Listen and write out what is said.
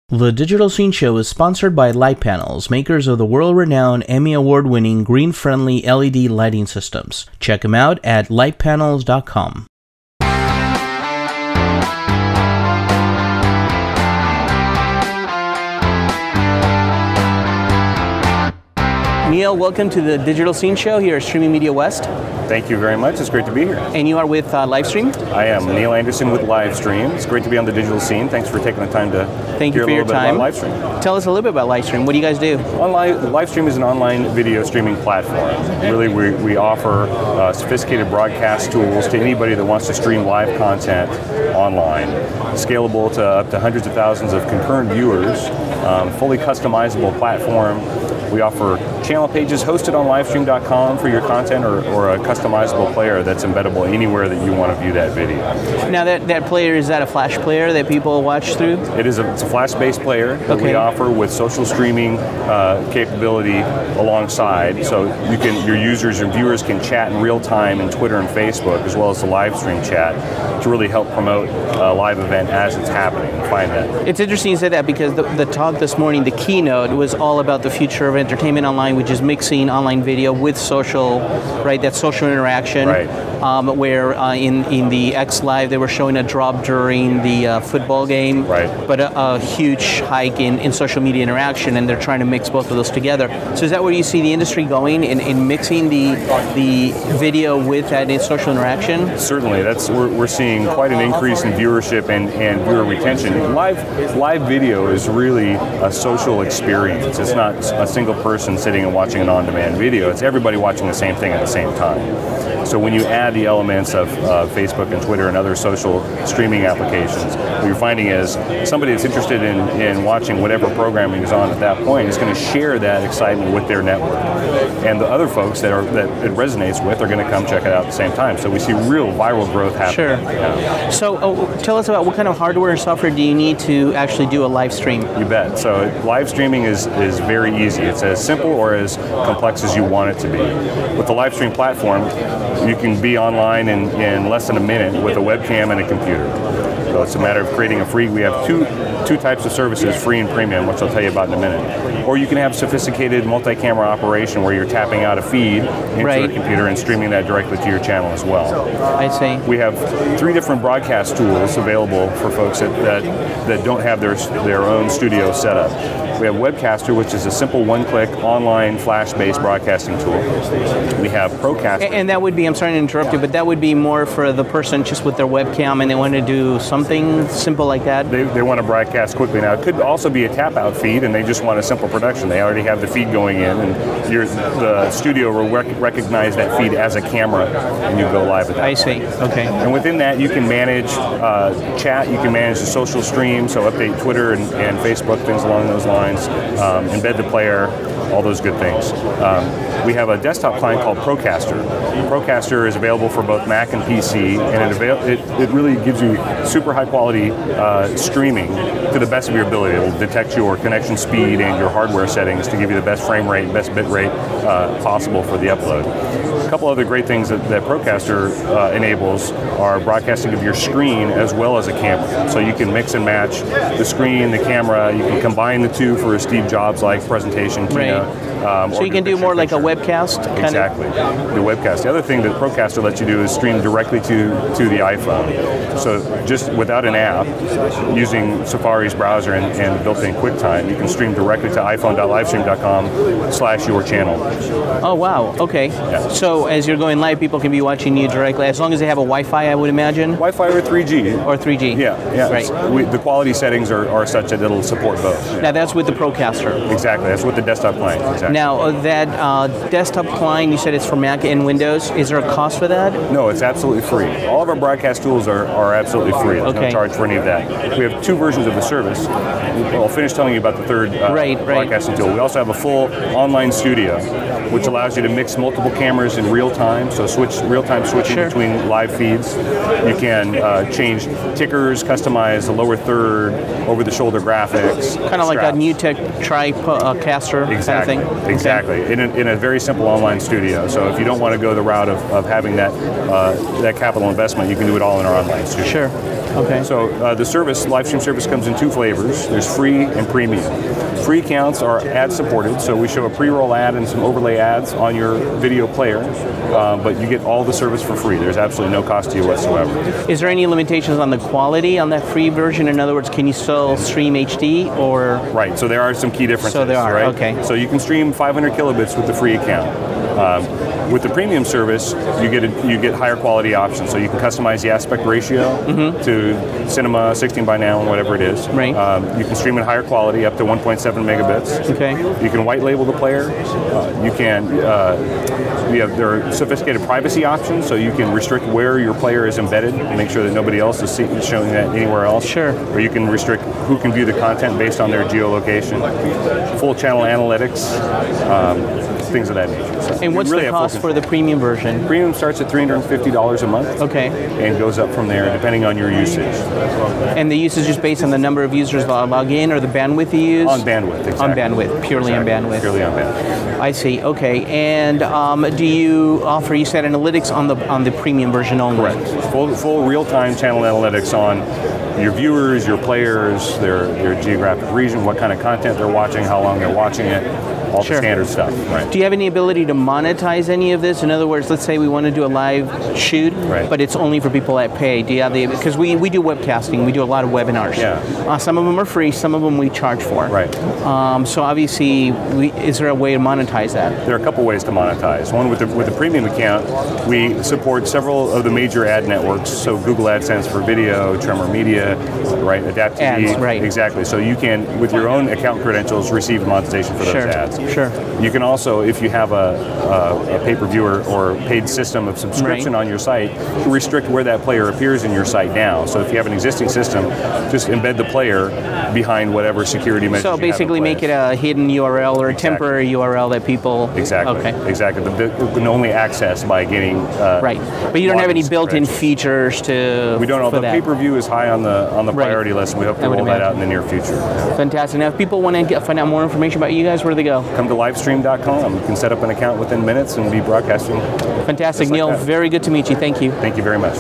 The Digital Scene Show is sponsored by Light Panels, makers of the world-renowned Emmy Award-winning green-friendly LED lighting systems. Check them out at lightpanels.com. Neal, welcome to the Digital Scene Show here at Streaming Media West. Thank you very much. It's great to be here. And you are with LiveStream? I am Neal Anderson with LiveStream. It's great to be on the digital scene. Thanks for taking the time to hear a little bit about LiveStream. Tell us a little bit about LiveStream. What do you guys do? LiveStream is an online video streaming platform. Really, we offer sophisticated broadcast tools to anybody that wants to stream live content online. Scalable to up to hundreds of thousands of concurrent viewers. Fully customizable platform. We offer channel pages hosted on livestream.com for your content, or a customizable player that's embeddable anywhere that you want to view that video. Now that player, is that a flash player that people watch through? It's a flash-based player that we offer with social streaming capability alongside, so your users and viewers can chat in real time in Twitter and Facebook, as well as the live stream chat, to really help promote a live event as it's happening. Find that. It's interesting you said that, because the talk this morning, the keynote, was all about the future of entertainment online, which is mixing online video with social, right? That social interaction. Right. Where in the X Live they were showing a drop during the football game, right? But a huge hike in social media interaction, and they're trying to mix both of those together. So is that where you see the industry going, in mixing the video with that social interaction? Certainly, we're seeing quite an increase in viewership and viewer retention. Live video is really a social experience. It's not a single person sitting and watching an on-demand video. It's everybody watching the same thing at the same time. So when you add the elements of Facebook and Twitter and other social streaming applications, what you're finding is somebody that's interested in watching whatever programming is on at that point is going to share that excitement with their network. And the other folks that it resonates with are going to come check it out at the same time. So we see real viral growth happening. Sure. Yeah. So tell us about what kind of hardware and software do you need to actually do a live stream? You bet. So live streaming is very easy. It's as simple or as complex as you want it to be. With the live stream platform, you can be online in less than a minute with a webcam and a computer. So it's a matter of creating a free. We have two types of services, free and premium, which I'll tell you about in a minute. Or you can have sophisticated multi-camera operation where you're tapping out a feed into the computer and streaming that directly to your channel as well. I see. We have 3 different broadcast tools available for folks that don't have their own studio set up. We have Webcaster, which is a simple one-click online flash-based broadcasting tool. We have Procaster. And that would be, I'm sorry to interrupt you, but that would be more for the person just with their webcam and they want to do something simple like that? They want to broadcast quickly. Now, it could also be a tap-out feed, and they just want a simple production. They already have the feed going in, and the studio will recognize that feed as a camera, and you go live at that. I see. Okay. And within that, you can manage chat, you can manage the social stream, so update Twitter and Facebook, things along those lines. Embed the player, all those good things. We have a desktop client called Procaster. Procaster is available for both Mac and PC, and it really gives you super high quality streaming to the best of your ability. It will detect your connection speed and your hardware settings to give you the best frame rate, best bit rate possible for the upload. A couple other great things that Procaster enables are broadcasting of your screen as well as a camera. So you can mix and match the screen, the camera. You can combine the two for a Steve Jobs-like presentation keynote. So you can do more like a webcast? Exactly, the webcast. The other thing that Procaster lets you do is stream directly to the iPhone. So just without an app, using Safari's browser and built-in QuickTime, you can stream directly to iphone.livestream.com/your-channel. Oh, wow. Okay. Yeah. So as you're going live, people can be watching you directly, as long as they have a Wi-Fi, I would imagine? Wi-Fi or 3G. Or 3G. Yeah. Right. The quality settings are such that it'll support both. Yeah. Now that's with the Procaster. Exactly. That's with the desktop client. Exactly. Now that desktop client, you said it's for Mac and Windows. Is there a cost for that? No, it's absolutely free. All of our broadcast tools are absolutely free. There's no charge for any of that. We have 2 versions of the service. I'll finish telling you about the third broadcasting tool. We also have a full online studio, which allows you to mix multiple cameras in real time. So real-time switching between live feeds. You can change tickers, customize the lower third, over-the-shoulder graphics. Kind of like a new tech TriCaster kind of thing. Exactly, in a very simple online studio. So if you don't want to go the route of having that capital investment, you can do it all in our online studio. Sure. Okay. So the LiveStream service comes in 2 flavors. There's free and premium. Free accounts are ad supported, so we show a pre-roll ad and some overlay ads on your video player, but you get all the service for free. There's absolutely no cost to you whatsoever. Is there any limitations on the quality on that free version? In other words, can you still stream HD or? Right, so there are some key differences. So there are, right? okay. So you can stream 500 kilobits with the free account. With the premium service, you get higher quality options. So you can customize the aspect ratio to cinema, 16 by now, whatever it is. Right. You can stream in higher quality, up to 1.7 megabits. Okay. You can white label the player. There are sophisticated privacy options, so you can restrict where your player is embedded and make sure that nobody else is showing that anywhere else. Sure. Or you can restrict who can view the content based on their geolocation. Full channel analytics. Things of that nature. So and what's the cost for the premium version? Premium starts at $350 a month. Okay. And goes up from there depending on your usage. And the usage is based on the number of users log in or the bandwidth you use? On bandwidth, exactly. On bandwidth, purely on bandwidth. Purely on bandwidth. I see. Okay. And do you offer, you said, analytics on the premium version only? Correct. Full real-time channel analytics on your viewers, your players, their geographic region, what kind of content they're watching, how long they're watching it. All the standard stuff, right? Do you have any ability to monetize any of this? In other words, let's say we want to do a live shoot, but it's only for people that pay. Do you have the, because we do webcasting, we do a lot of webinars. Yeah. Some of them are free, some of them we charge for. Right. So obviously, is there a way to monetize that? There are a couple ways to monetize. One, with the premium account, we support several of the major ad networks. So Google AdSense for video, Tremor Media, right? Adapt TV. Ads, right. Exactly. So you can, with your own account credentials, receive monetization for those ads. Sure. You can also, if you have a pay-per-view or paid system of subscription on your site, restrict where that player appears in your site now. So if you have an existing system, just embed the player behind whatever security measures. So basically make it a hidden URL or a temporary URL that people... Exactly. Okay. Exactly. They can only access by getting... right. But you don't have any built-in features to... We don't know. The pay-per-view is high on the priority list, and we hope to roll that out in the near future. Fantastic. Now, if people want to find out more information about you guys, where do they go? Come to LiveStream.com. You can set up an account within minutes and be broadcasting. Fantastic, Neal. Very good to meet you. Thank you. Thank you very much.